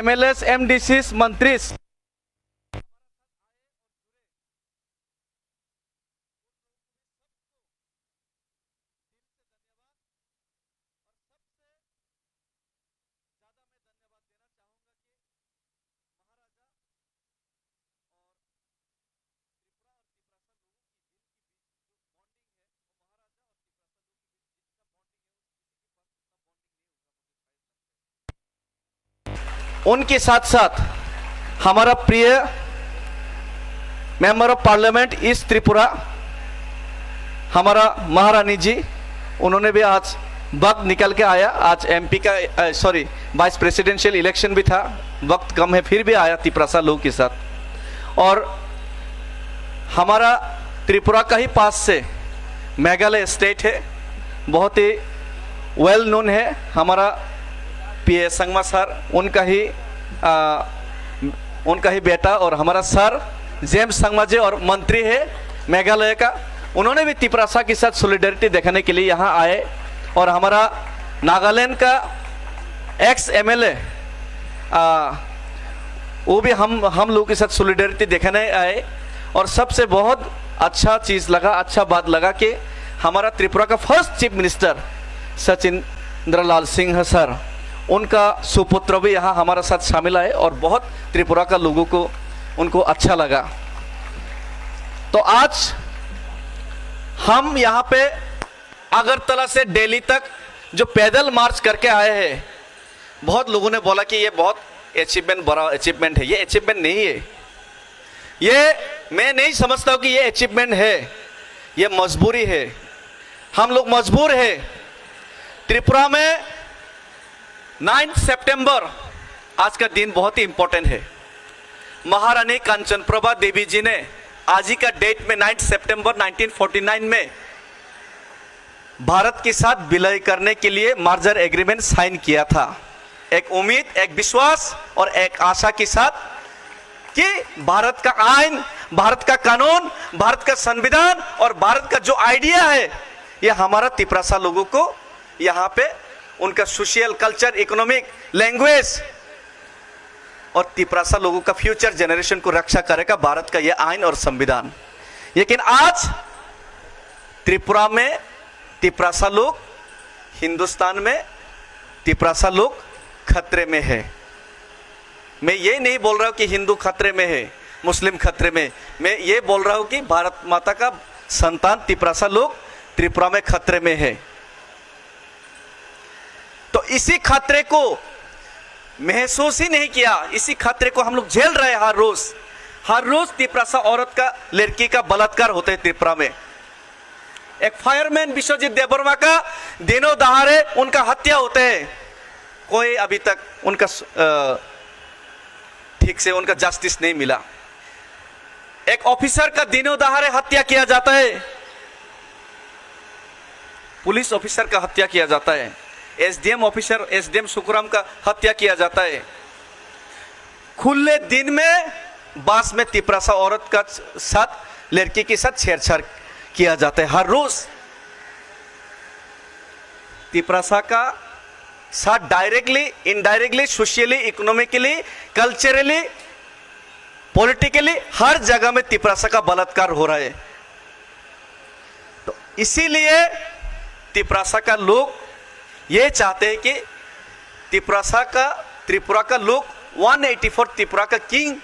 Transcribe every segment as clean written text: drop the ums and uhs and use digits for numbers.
MLAs, एमडीसीस, मंत्री उनके साथ साथ हमारा प्रिय member of parliament east Tripura हमारा महारानी जी, उन्होंने भी आज वक्त निकल के आया। आज एमपी का वाइस प्रेसिडेंशियल इलेक्शन भी था, वक्त कम है फिर भी आया तिपरासा लोगों के साथ। और हमारा त्रिपुरा का ही पास से मेघालय स्टेट है, बहुत ही वेल नोन है। हमारा पीए संगमा सर, उनका ही बेटा और हमारा सर जेम्स संगमा जी और मंत्री है मेघालय का, उन्होंने भी तिपरासा के साथ सॉलिडरिटी दिखाने के लिए यहाँ आए। और हमारा नागालैंड का एक्स एमएलए वो भी हम लोगों के साथ सॉलिडरिटी दिखाने आए। और सबसे बहुत अच्छा चीज़ लगा, अच्छा बात लगा कि हमारा त्रिपुरा का फर्स्ट चीफ मिनिस्टर सचिंद्र लाल सिंह सर, उनका सुपुत्र भी यहाँ हमारे साथ शामिल है और बहुत त्रिपुरा का लोगों को उनको अच्छा लगा। तो आज हम यहाँ पे अगरतला से दिल्ली तक जो पैदल मार्च करके आए हैं, बहुत लोगों ने बोला कि ये बहुत अचीवमेंट, बड़ा अचीवमेंट है। ये अचीवमेंट नहीं है, ये मैं नहीं समझता हूँ कि ये अचीवमेंट है, ये मजबूरी है। हम लोग मजबूर है। त्रिपुरा में 9 सितंबर आज का दिन बहुत ही इंपॉर्टेंट है। महारानी कांचनप्रभा देवी जी ने आज ही का डेट में 9 सितंबर 1949 में भारत के साथ विलय करने के लिए मर्जर एग्रीमेंट साइन किया था। एक उम्मीद, एक विश्वास और एक आशा के साथ कि भारत का आइन, भारत का कानून, भारत का संविधान और भारत का जो आइडिया है, यह हमारा तिपरासा लोगों को यहाँ पे उनका सोशल, कल्चर, इकोनॉमिक, लैंग्वेज और तिपरासा लोगों का फ्यूचर जनरेशन को रक्षा करेगा भारत का यह आइन और संविधान। लेकिन आज त्रिपुरा में तिपरासा लोग, हिंदुस्तान में तिपरासा लोग खतरे में है। मैं ये नहीं बोल रहा हूं कि हिंदू खतरे में है, मुस्लिम खतरे में, मैं ये बोल रहा हूं कि भारत माता का संतान तिपरासा लोग त्रिपुरा में खतरे में है। तो इसी खतरे को महसूस ही नहीं किया, इसी खतरे को हम लोग झेल रहे हैं हर रोज तिपरासा औरत का, लड़की का बलात्कार होते हैं त्रिपुरा में। एक फायरमैन विश्वजीत देबबर्मा का दिनों दहाड़े उनका हत्या होते हैं, कोई अभी तक उनका ठीक से उनका जस्टिस नहीं मिला। एक ऑफिसर का दिनों दहाड़े हत्या किया जाता है, पुलिस ऑफिसर का हत्या किया जाता है, एसडीएम ऑफिसर, एसडीएम सुखराम का हत्या किया जाता है। खुले दिन में बास में तिपरासा औरत का साथ, लड़की के साथ छेड़छाड़ किया जाता है। हर रोज तिपरासा का साथ directly, indirectly, socially, economically, culturally, politically हर जगह में तिपरासा का बलात्कार हो रहा है। तो इसीलिए तिपरासा का लोग ये चाहते हैं कि त्रिपुरा का लोग 184 त्रिपुरा का किंग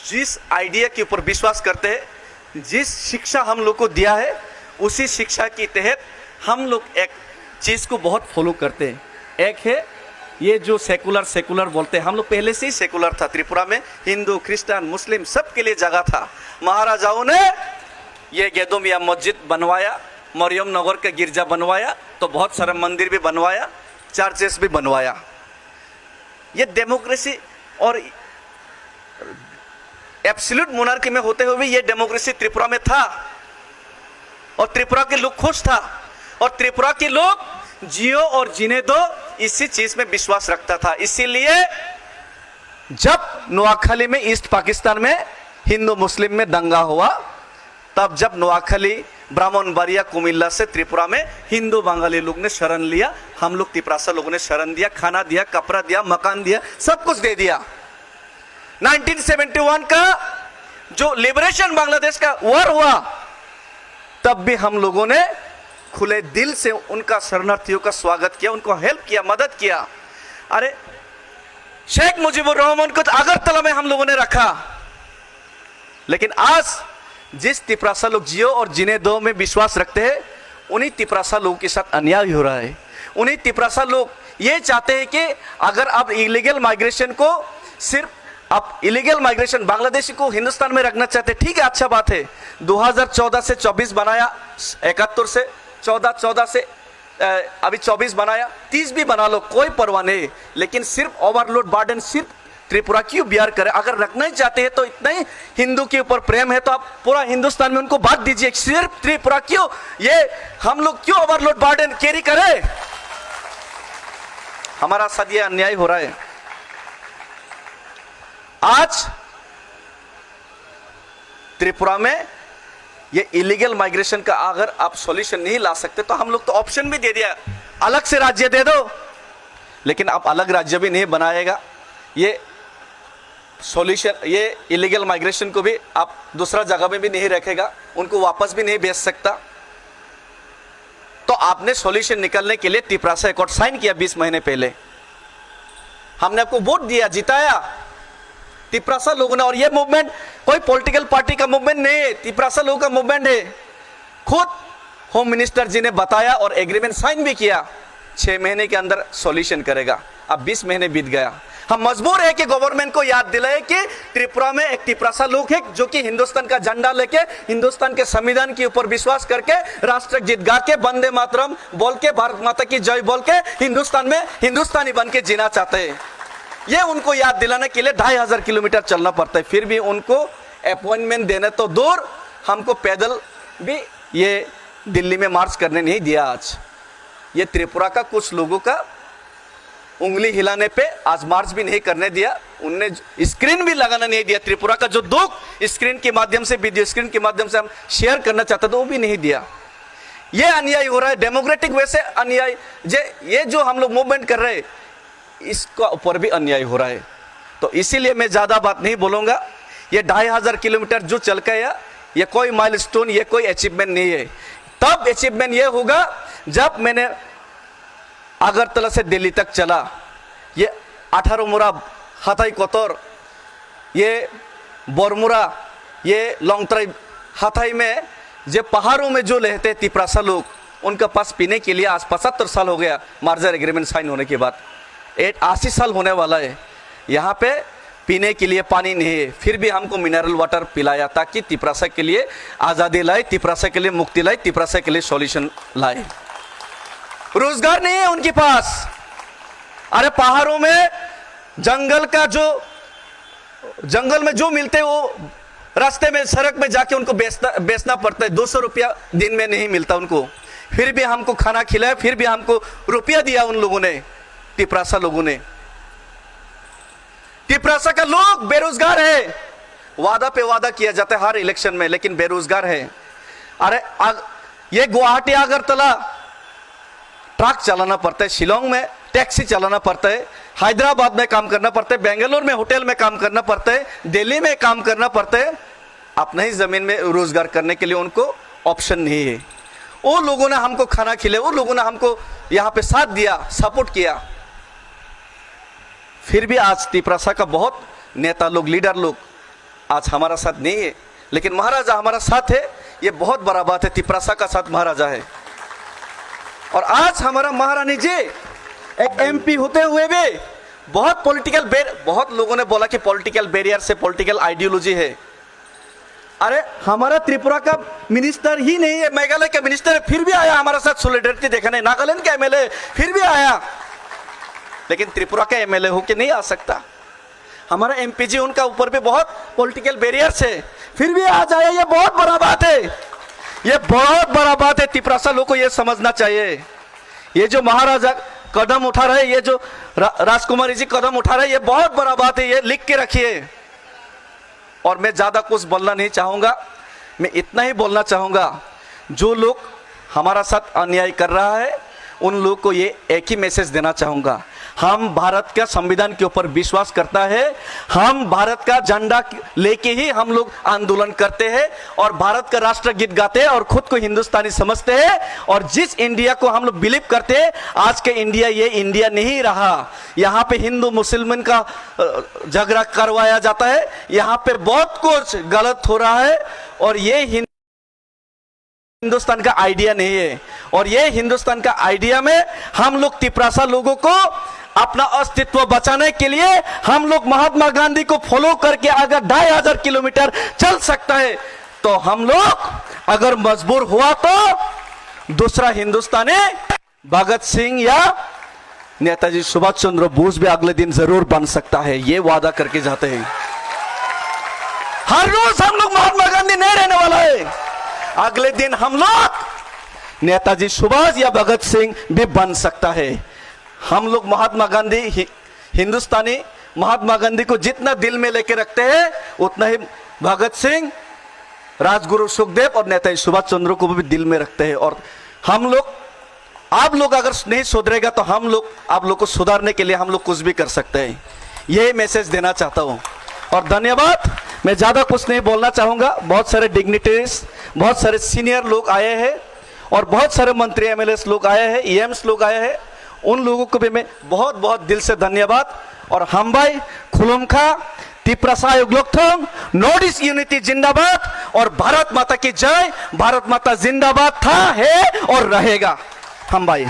जिस आइडिया के ऊपर विश्वास करते हैं, जिस शिक्षा हम लोग को दिया है, उसी शिक्षा के तहत हम लोग एक चीज को बहुत फॉलो करते हैं। एक है ये जो सेकुलर बोलते हैं, हम लोग पहले से ही सेकुलर था त्रिपुरा में, हिंदू, क्रिश्चियन, मुस्लिम सबके लिए जगह था। महाराजाओं ने ये गेदोमिया मस्जिद बनवाया, मरियम नगर का गिरजा बनवाया, तो बहुत सारे मंदिर भी बनवाया, चर्चेस भी बनवाया। ये डेमोक्रेसी और एब्सोल्यूट मोनार्की में होते हुए भी ये डेमोक्रेसी त्रिपुरा में था और त्रिपुरा के लोग खुश था और त्रिपुरा के लोग जियो और जीने दो इसी चीज में विश्वास रखता था। इसीलिए जब नोआखली में ईस्ट पाकिस्तान में हिंदू मुस्लिम में दंगा हुआ, तब जब नोआखली ब्राह्मणबाड़िया कुमिल्ला से त्रिपुरा में हिंदू बंगाली लोग ने शरण लिया, हम लोग तिपरासा लोगों ने शरण दिया, खाना दिया, कपड़ा दिया, मकान दिया, सब कुछ दे दिया। 1971 का जो लिबरेशन बांग्लादेश का वॉर हुआ, तब भी हम लोगों ने खुले दिल से उनका शरणार्थियों का स्वागत किया, उनको हेल्प किया, मदद किया। अरे शेख मुजीबुर रहमान को अगरतला में हम लोगों ने रखा, लेकिन आज जिस तिपरासा लोग जियो और जिने दो में विश्वास रखते हैं, उन्हीं तिपरासा लोगों के साथ अन्याय हो रहा है। उन्हीं तिपरासा लोग ये चाहते हैं कि अगर आप इलीगल माइग्रेशन को सिर्फ आप इलीगल माइग्रेशन बांग्लादेशी को हिंदुस्तान में रखना चाहते, ठीक है, अच्छा बात है। 2014 से 24 बनाया, 71 से 14 से अभी 24 बनाया, 30 भी बना लो, कोई परवाह नहीं। लेकिन सिर्फ ओवरलोड बर्डन सिर्फ त्रिपुरा क्यों बियार करे? अगर रखना ही चाहते हैं तो इतना ही हिंदू के ऊपर प्रेम है तो आप पूरा हिंदुस्तान में उनको बांट दीजिए। सिर्फ त्रिपुरा क्यों, ये हम लोग क्यों ओवरलोड बर्डन कैरी करें? हमारा साथ ये अन्याय हो रहा है। आज त्रिपुरा में ये इलीगल माइग्रेशन का अगर आप सॉल्यूशन नहीं ला सकते तो हम लोग तो ऑप्शन भी दे दिया, अलग से राज्य दे दो, लेकिन आप अलग राज्य भी नहीं बनाएगा। ये सॉल्यूशन, ये इलीगल माइग्रेशन को भी आप दूसरा जगह में भी नहीं रखेगा, उनको वापस भी नहीं भेज सकता। तो आपने सॉल्यूशन निकालने के लिए तिपरासा एकॉर्ड साइन किया 20 महीने पहले, हमने आपको वोट दिया, जिताया तिपरासा लोगों ने। और ये मूवमेंट कोई पॉलिटिकल पार्टी का मूवमेंट नहीं है, तिपरासा लोगों का मूवमेंट है। खुद होम मिनिस्टर जी ने बताया और एग्रीमेंट साइन भी किया, 6 महीने के अंदर सॉल्यूशन करेगा। अब 20 महीने बीत गया, हम मजबूर है कि गवर्नमेंट को याद दिलाए कि त्रिपुरा में एक तिपरासा लोग है जो कि हिंदुस्तान का झंडा लेके, हिंदुस्तान के संविधान के ऊपर विश्वास करके, राष्ट्र गीत गा के, वंदे मातरम बोल के, भारत माता की जय बोल के हिंदुस्तान में हिंदुस्तानी बन के जीना चाहते हैं। ये उनको याद दिलाने के लिए 2500 किलोमीटर चलना पड़ता है। फिर भी उनको अपॉइंटमेंट देने तो दूर, हमको पैदल भी ये दिल्ली में मार्च करने नहीं दिया। आज ये त्रिपुरा का कुछ लोगों का उंगली हिलाने पे आज मार्च भी नहीं करने दिया, उनने स्क्रीन भी लगाना नहीं दिया। त्रिपुरा का जो दुख स्क्रीन के माध्यम से, वीडियो स्क्रीन के माध्यम से हम शेयर करना चाहते थे, वो भी नहीं दिया। ये अन्याय हो रहा है, डेमोक्रेटिक वे से अन्याय। ये जो हम लोग मूवमेंट कर रहे हैं, इसका ऊपर भी अन्याय हो रहा है। तो इसीलिए मैं ज्यादा बात नहीं बोलूंगा। ये 2500 किलोमीटर जो चल गया, ये कोई माइलस्टोन, ये कोई अचीवमेंट नहीं है। तब अचीवमेंट ये होगा जब मैंने अगरतला से दिल्ली तक चला। ये 18 मुरा, हाथाई कोतोर, ये बोरमुरा, ये लोंगत्राई, हाथाई में जो पहाड़ों में जो रहते तिपरासा लोग, उनका पास पीने के लिए आज 75 साल हो गया मार्जर एग्रीमेंट साइन होने के बाद, 80 साल होने वाला है। यहाँ पे पीने के लिए पानी नहीं है, फिर भी हमको मिनरल वाटर पिलाया ताकि तिपरासा के लिए आज़ादी लाए, तिपरासा के लिए मुक्ति लाए, तिपरासा के लिए सॉल्यूशन लाए। रोजगार नहीं है उनके पास। अरे पहाड़ों में जंगल का जो जंगल में जो मिलते वो रास्ते में, सड़क में जाके उनको बेचना पड़ता है। 200 रुपया दिन में नहीं मिलता उनको, फिर भी हमको खाना खिलाया, फिर भी हमको रुपया दिया उन लोगों ने, तिपरासा लोगों ने। तिपरासा का लोग बेरोजगार है, वादा पे वादा किया जाता है हर इलेक्शन में, लेकिन बेरोजगार है। अरे ये गुवाहाटी अगरतला ट्रक चलाना पड़ता है, शिलोंग में टैक्सी चलाना पड़ता है, हैदराबाद में काम करना पड़ता है, बेंगलोर में होटल में काम करना पड़ता है, दिल्ली में काम करना पड़ता है। अपने ही जमीन में रोजगार करने के लिए उनको ऑप्शन नहीं है। वो लोगों ने हमको खाना खिलाया, वो लोगों ने हमको यहाँ पे साथ दिया, सपोर्ट किया। फिर भी आज तिपरासा का बहुत नेता लोग, लीडर लोग आज हमारा साथ नहीं है, लेकिन महाराजा हमारा साथ है। ये बहुत बड़ा बात है, तिपरासा का साथ महाराजा है। और आज हमारा महारानी जी एक एमपी होते हुए भी बहुत बहुत लोगों ने बोला कि पॉलिटिकल बैरियर से पॉलिटिकल आइडियोलॉजी है। अरे हमारा त्रिपुरा का मिनिस्टर ही नहीं है, मेघालय का मिनिस्टर है, फिर भी आया हमारे साथ सॉलिडेरिटी देखने। नागालैंड का एमएलए फिर भी आया, लेकिन त्रिपुरा का एमएलए होके नहीं आ सकता। हमारा एमपीजी, उनका ऊपर भी बहुत पॉलिटिकल बैरियर है, फिर भी आ जाए। ये बहुत बड़ा बात है, ये बहुत बड़ा बात है। तिपरासा लोगों को ये समझना चाहिए। ये जो महाराजा कदम उठा रहे, ये जो राजकुमारी जी कदम उठा रहे, ये बहुत बड़ा बात है। ये लिख के रखिए। और मैं ज्यादा कुछ बोलना नहीं चाहूंगा, मैं इतना ही बोलना चाहूंगा, जो लोग हमारा साथ अन्याय कर रहा है उन लोगों को ये एक ही मैसेज देना चाहूँगा, हम भारत का संविधान के ऊपर विश्वास करता है, हम भारत का झंडा लेके ही हम लोग आंदोलन करते हैं और भारत का राष्ट्रगीत गाते हैं और खुद को हिंदुस्तानी समझते हैं। और जिस इंडिया को हम लोग बिलीव करते हैं, आज के इंडिया ये इंडिया नहीं रहा। यहाँ पे हिंदू मुसलमान का झगड़ा करवाया जाता है, यहाँ पे बहुत कुछ गलत हो रहा है और ये हिंदुस्तान का आइडिया नहीं है। और ये हिंदुस्तान का आइडिया में हम लोग तिपरासा लोगों को अपना अस्तित्व बचाने के लिए हम लोग महात्मा गांधी को फॉलो करके अगर 2500 किलोमीटर चल सकता है तो हम लोग अगर मजबूर हुआ तो दूसरा हिंदुस्तानी भगत सिंह या नेताजी सुभाष चंद्र बोस भी अगले दिन जरूर बन सकता है, ये वादा करके जाते हैं। हर रोज हम लोग महात्मा गांधी नहीं रहने वाला है, अगले दिन हम लोग नेताजी सुभाष या भगत सिंह भी बन सकता है। हम लोग महात्मा गांधी हिंदुस्तानी महात्मा गांधी को जितना दिल में लेके रखते हैं उतना ही भगत सिंह, राजगुरु सुखदेव और नेताजी सुभाष चंद्र को भी दिल में रखते हैं। और हम लोग, आप लोग अगर नहीं सुधरेगा तो हम लोग आप लोग को सुधारने के लिए हम लोग कुछ भी कर सकते हैं, यही मैसेज देना चाहता हूं। और धन्यवाद, मैं ज्यादा कुछ नहीं बोलना चाहूंगा। बहुत सारे डिग्निटरीज, बहुत सारे सीनियर लोग आए हैं और बहुत सारे मंत्री एमएलए लोग आए हैं, ईएम्स लोग आए हैं, उन लोगों को भी मैं बहुत बहुत दिल से धन्यवाद। और हम भाई खुलुमखा तिपरासा युगलोकथोंग, नॉर्थ ईस्ट यूनिटी जिंदाबाद और भारत माता की जय। भारत माता जिंदाबाद था, है और रहेगा। हम भाई